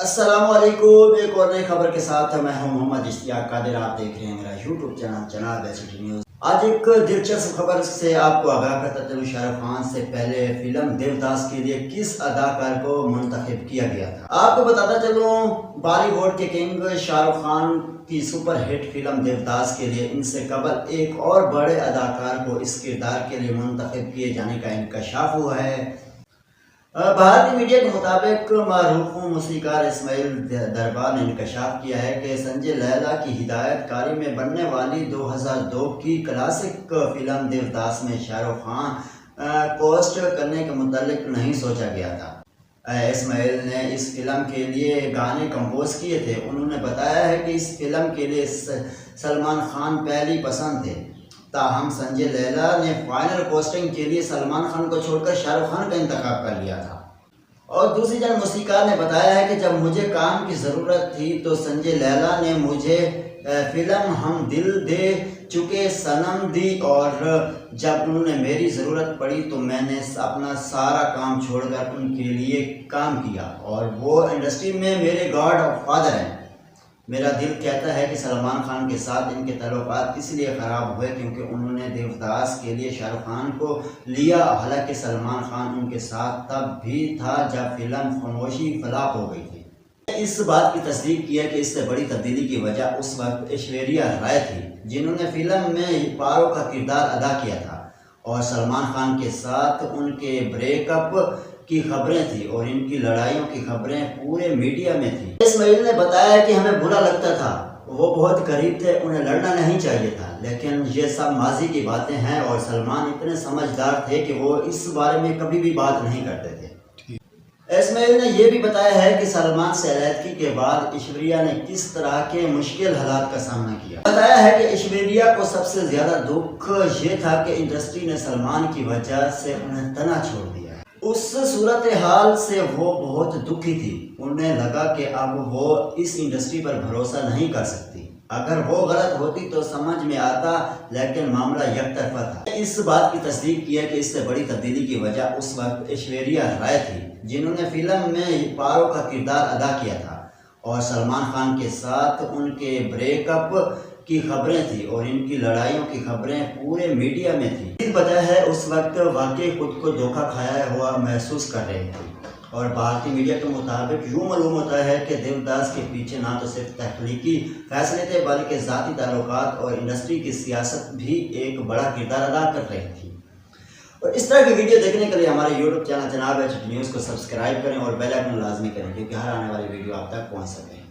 السلام علیکم، ایک اور نئی خبر کے ساتھ میں ہوں محمد اشتیاق قادر۔ آپ دیکھ رہے ہیں میرا یوٹیوب چینل جناب SCT نیوز۔ آج ایک دلچسپ خبر سے آپ کو آگاہ کرتا چلوں۔ شاہ رخ خان سے پہلے فلم دیوداس کے لیے کس اداکار کو منتخب کیا گیا تھا؟ آپ کو بتاتا چلوں، بالی ووڈ کے کنگ شاہ رخ خان کی سپر ہٹ فلم دیوداس کے لیے ان سے قبل ایک اور بڑے اداکار کو اس کردار کے لیے منتخب کیے جانے کا انکشاف ہوا ہے۔ بھارتی میڈیا کے مطابق معروف موسیقار اسماعیل دربار نے انکشاف کیا ہے کہ سنجے لیلا کی ہدایت کاری میں بننے والی 2002 کی کلاسک فلم دیوداس میں شاہ رخ خان کوسٹ کرنے کے متعلق نہیں سوچا گیا تھا۔ اسماعیل نے اس فلم کے لیے گانے کمپوز کیے تھے۔ انہوں نے بتایا ہے کہ اس فلم کے لیے سلمان خان پہلی پسند تھے، تاہم سنجے لیلا نے فائنل کاسٹنگ کے لیے سلمان خان کو چھوڑ کر شاہ رخ خان کا انتخاب کر لیا تھا۔ اور دوسری جانب موسیقار نے بتایا ہے کہ جب مجھے کام کی ضرورت تھی تو سنجے لیلا نے مجھے فلم ہم دل دے چکے صنم دی، اور جب انہوں نے میری ضرورت پڑی تو میں نے اپنا سارا کام چھوڑ کر ان کے لیے کام کیا، اور وہ انڈسٹری میں میرے گاڈ فادر ہیں۔ میرا دل کہتا ہے کہ سلمان خان کے ساتھ ان کے تعلقات اس لیے خراب ہوئے کیونکہ انہوں نے دیوداس کے لیے شاہ رخ خان کو لیا، حالانکہ سلمان خان ان کے ساتھ تب بھی تھا جب فلم خاموشی فلاپ ہو گئی تھی۔ اس بات کی تصدیق کی ہے کہ اس سے بڑی تبدیلی کی وجہ اس وقت ایشوریا رائے تھی، جنہوں نے فلم میں پارو کا کردار ادا کیا تھا، اور سلمان خان کے ساتھ ان کے بریک اپ کی خبریں تھیں اور ان کی لڑائیوں کی خبریں پورے میڈیا میں تھیں۔ اسماعیل نے بتایا کہ ہمیں برا لگتا تھا، وہ بہت قریب تھے، انہیں لڑنا نہیں چاہیے تھا، لیکن یہ سب ماضی کی باتیں ہیں، اور سلمان اتنے سمجھدار تھے کہ وہ اس بارے میں کبھی بھی بات نہیں کرتے تھے۔ اسماعیل نے یہ بھی بتایا ہے کہ سلمان سے علیحدگی کے بعد ایشوریا نے کس طرح کے مشکل حالات کا سامنا کیا۔ بتایا ہے کہ ایشوریا کو سب سے زیادہ دکھ یہ تھا کہ انڈسٹری نے سلمان کی وجہ سے انہیں تنہا چھوڑ دیا۔ اس صورتحال سے وہ بہت دکھی تھی، انہیں لگا کہ اب وہ اس انڈسٹری پر بھروسہ نہیں کر سکتی۔ اگر وہ غلط ہوتی تو سمجھ میں آتا، لیکن معاملہ یک طرفہ تھا۔ اس بات کی تصدیق کی ہے کہ اس سے بڑی تبدیلی کی وجہ اس وقت ایشوریا رائے تھی، جنہوں نے فلم میں پارو کا کردار ادا کیا تھا، اور سلمان خان کے ساتھ ان کے بریک اپ کی خبریں تھیں اور ان کی لڑائیوں کی خبریں پورے میڈیا میں تھیں۔ اس وجہ ہے اس وقت واقعی خود کو دھوکہ کھایا ہوا محسوس کر رہے تھے، اور بھارتی میڈیا کے مطابق یوں معلوم ہوتا ہے کہ دیوداس کے پیچھے نہ تو صرف تخلیقی فیصلے تھے بلکہ ذاتی تعلقات اور انڈسٹری کی سیاست بھی ایک بڑا کردار ادا کر رہی تھی۔ اور اس طرح کی ویڈیو دیکھنے کے لیے ہمارے یوٹیوب چینل جناب SCT نیوز کو سبسکرائب کریں اور بیل آئیکن لازمی کریں، کیونکہ ہر آنے والی ویڈیو آپ تک پہنچ سکے۔